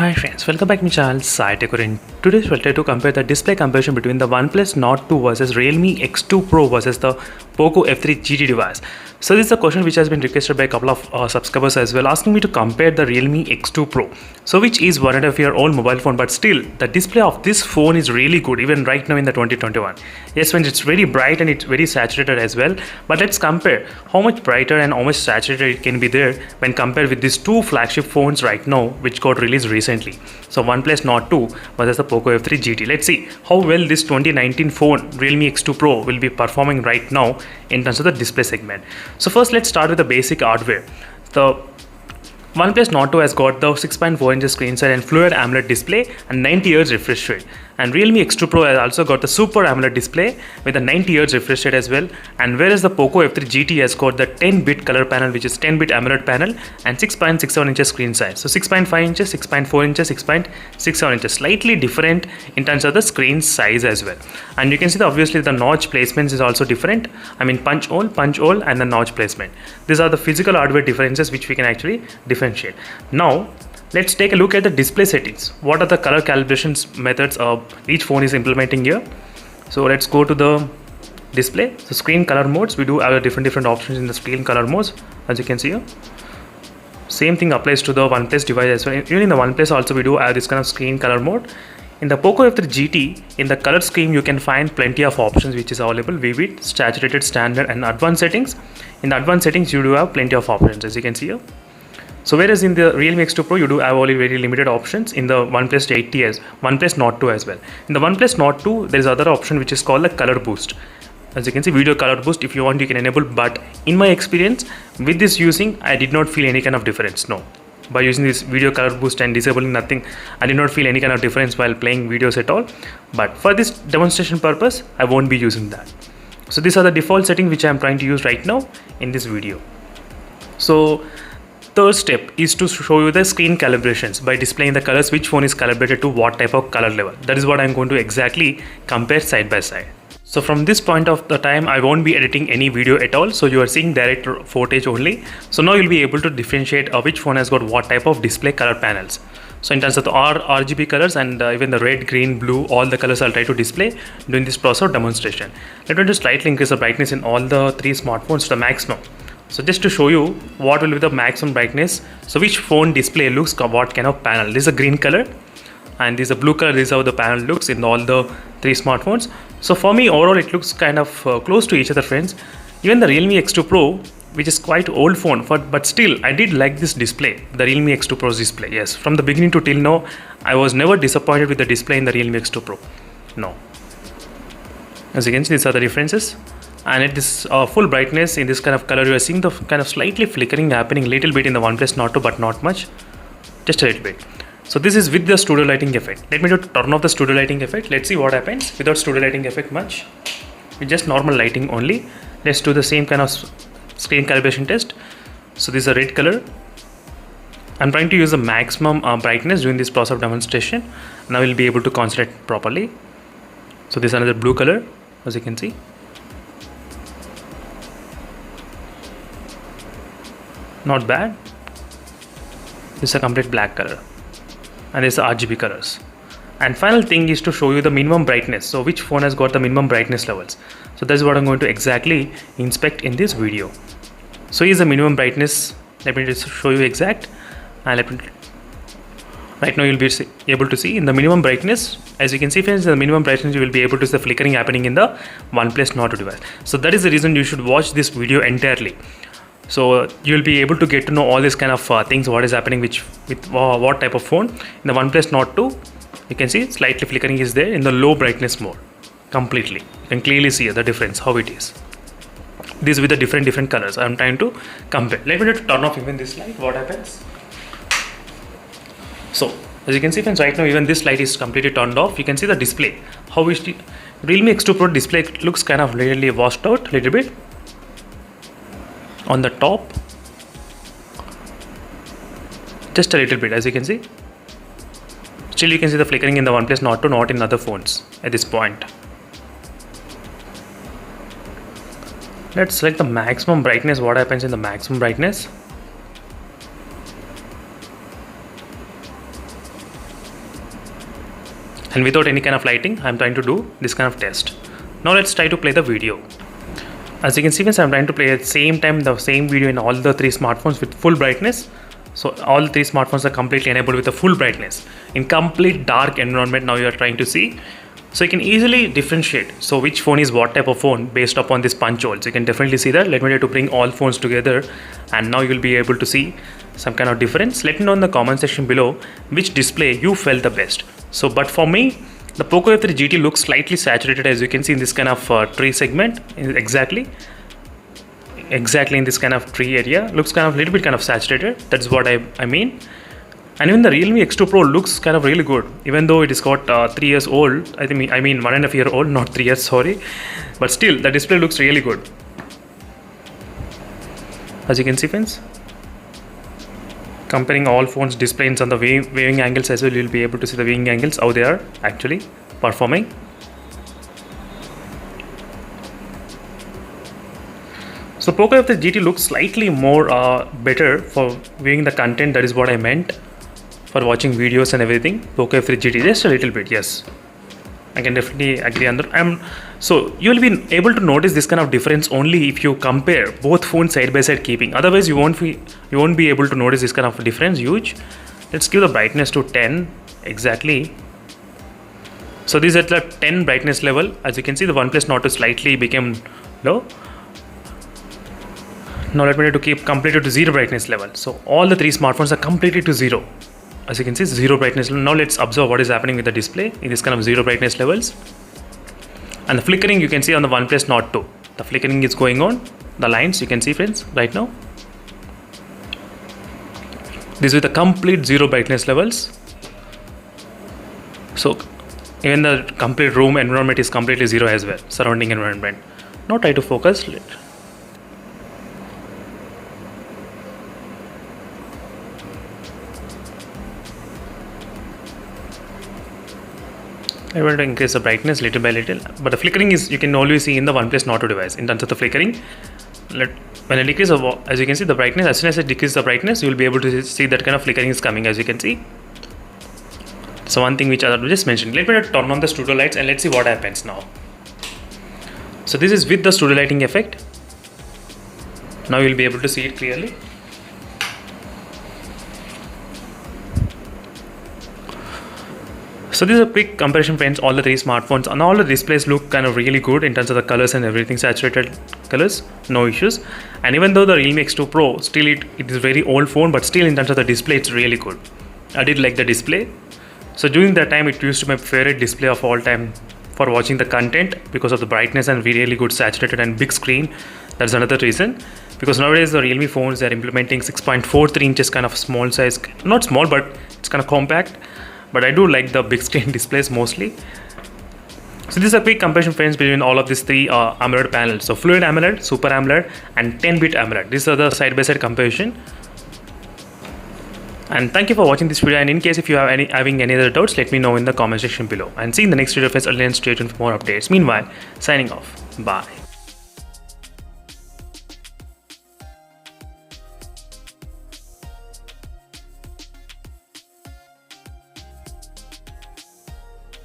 Hi friends, welcome back to my channel SciTech. In today's we'll try to compare the display comparison between the Oneplus Nord 2 versus Realme X2 Pro versus the Poco F3 GT device. So this is a question which has been requested by a couple of subscribers as well, asking me to compare the Realme X2 Pro. So which is 1.5-year-old mobile phone, but still the display of this phone is really good even right now in the 2021. Yes, when it's very bright and it's very saturated as well. But let's compare how much brighter and how much saturated it can be there when compared with these two flagship phones right now which got released recently. So OnePlus Nord 2 versus the Poco F3 GT. Let's see how well this 2019 phone Realme X2 Pro will be performing right now in terms of the display segment. So first let's start with the basic hardware. The OnePlus Nord 2 has got the 6.4 inch screen size and Fluid AMOLED display and 90 Hz refresh rate. And Realme X2 Pro has also got the Super AMOLED display with a 90 Hz refresh rate as well. And whereas the Poco F3 GT has got the 10-bit color panel, which is 10-bit AMOLED panel and 6.67 inches screen size. So 6.5 inches, 6.4 inches, 6.67 inches, slightly different in terms of the screen size as well. And you can see that obviously the notch placements is also different. I mean punch hole, and the notch placement. These are the physical hardware differences which we can actually differentiate. Now let's take a look at the display settings. What are the color calibration methods each phone is implementing here? So let's go to the display. So screen color modes, we do have different options in the screen color modes, as you can see here. Same thing applies to the OnePlus device as well. Even in the OnePlus also we do have this kind of screen color mode. In the Poco F3 GT, in the color scheme you can find plenty of options which is available: vivid, saturated, standard and advanced settings. In the advanced settings you do have plenty of options, as you can see here. So whereas in the Realme X2 Pro you do have only very limited options. In the OnePlus 8T as OnePlus Nord 2 as well. In the OnePlus Nord 2 there is other option which is called the color boost. As you can see, video color boost, if you want you can enable, but in my experience with this using I did not feel any kind of difference. No, by using this video color boost and disabling nothing, I did not feel any kind of difference while playing videos at all. But for this demonstration purpose I won't be using that. So these are the default settings which I am trying to use right now in this video. So third step is to show you the screen calibrations by displaying the colors, which phone is calibrated to what type of color level. That is what I'm going to exactly compare side by side. So from this point of the time I won't be editing any video at all, so you are seeing direct footage only. So now you'll be able to differentiate which phone has got what type of display color panels. So in terms of the RGB colors and even the red, green, blue, all the colors I'll try to display during this process of demonstration. Let me just slightly increase the brightness in all the three smartphones to the maximum. So just to show you what will be the maximum brightness, so which phone display looks what kind of panel. This is a green color and this is a blue color. This is how the panel looks in all the three smartphones. So for me overall it looks kind of close to each other, friends. Even the Realme X2 Pro, which is quite old phone, but still I did like this display, the Realme X2 Pro's display. Yes, from the beginning to till now I was never disappointed with the display in the Realme X2 Pro. No. As you can see, these are the differences. And at this full brightness in this kind of color, you are seeing the kind of slightly flickering happening a little bit in the OnePlus Nord 2, but not much, just a little bit. So this is with the studio lighting effect. Let me turn off the studio lighting effect. Let's see what happens without studio lighting effect much, with just normal lighting only. Let's do the same kind of screen calibration test. So this is a red color. I'm trying to use the maximum brightness during this process of demonstration. Now we'll be able to concentrate properly. So this is another blue color, as you can see. Not bad. This is a complete black color and this is RGB colors. And final thing is to show you the minimum brightness. So which phone has got the minimum brightness levels. So that's what I'm going to exactly inspect in this video. So here's the minimum brightness. Let me just show you exact. And right now you'll be able to see in the minimum brightness. As you can see, friends, the minimum brightness you will be able to see the flickering happening in the OnePlus Nord 2 device. So that is the reason you should watch this video entirely. So you'll be able to get to know all this kind of things, what is happening with what type of phone. In the OnePlus Nord 2, you can see slightly flickering is there in the low brightness mode completely. You can clearly see the difference, how it is. This with the different colors. I'm trying to compare. Let me just turn off even this light. What happens? So as you can see, friends, right now even this light is completely turned off. You can see the display. How is the Realme X2 Pro display looks kind of really washed out a little bit. On the top, just a little bit, as you can see. Still you can see the flickering in the OnePlus Nord 2, not in other phones at this point. Let's select the maximum brightness. What happens in the maximum brightness? and without any kind of lighting I'm trying to do this kind of test. Now let's try to play the video. As you can see, I'm trying to play at the same time the same video in all the three smartphones with full brightness. So all three smartphones are completely enabled with the full brightness in complete dark environment. Now you are trying to see, so you can easily differentiate so which phone is what type of phone based upon this punch hole. So you can definitely see that. Let me try to bring all phones together, and now you will be able to see some kind of difference. Let me know in the comment section below which display you felt the best. So but for me, the Poco F3 GT looks slightly saturated, as you can see in this kind of tree segment. Exactly in this kind of tree area, looks kind of little bit kind of saturated. That's what I mean. And even the Realme X2 Pro looks kind of really good, even though it is got 3 years old. I mean 1.5 year old, not 3 years, sorry. But still, the display looks really good. As you can see, friends, comparing all phones displays on the viewing angles as well, you'll be able to see the viewing angles, how they are actually performing. So Poco F3 GT looks slightly more better for viewing the content. That is what I meant, for watching videos and everything. Poco F3 GT just a little bit, yes, I can definitely agree on that. So you will be able to notice this kind of difference only if you compare both phones side by side keeping. Otherwise you won't be able to notice this kind of difference huge. Let's give the brightness to 10 exactly. So this is at the 10 brightness level. As you can see, the Oneplus Nord slightly became low. Now let me try to keep completely to 0 brightness level. So all the three smartphones are completely to 0. As you can see, 0 brightness level. Now let's observe what is happening with the display in this kind of 0 brightness levels. And the flickering you can see on the Oneplus Nord 2. The flickering is going on. The lines you can see, friends, right now. This is with the complete 0 brightness levels. So even the complete room environment is completely 0 as well, surrounding environment. Now try to focus. I want to increase the brightness little by little, but the flickering is, you can always see in the OnePlus Nord 2 device in terms of the flickering. When I decrease, as you can see, the brightness, as soon as I decrease the brightness, you will be able to see that kind of flickering is coming, as you can see. So one thing which I just mentioned. Let me turn on the studio lights and let's see what happens now. So this is with the studio lighting effect. Now you will be able to see it clearly. So this is a quick comparison, friends. All the three smartphones and all the displays look kind of really good in terms of the colors and everything, saturated colors, no issues. And even though the Realme X2 Pro, still it is a very old phone, but still in terms of the display, it's really good. I did like the display. So during that time, it used to be my favorite display of all time for watching the content because of the brightness and really good saturated and big screen. That's another reason. Because nowadays the Realme phones, they're implementing 6.43 inches kind of small size, not small, but it's kind of compact. But I do like the big screen displays mostly. So this is a quick comparison, friends, between all of these three AMOLED panels. So Fluid AMOLED, Super AMOLED and 10-bit AMOLED. These are the side-by-side comparison. And thank you for watching this video. And in case if you have having any other doubts, let me know in the comment section below. And see you in the next video, friends. Stay tuned for more updates. Meanwhile, signing off. Bye.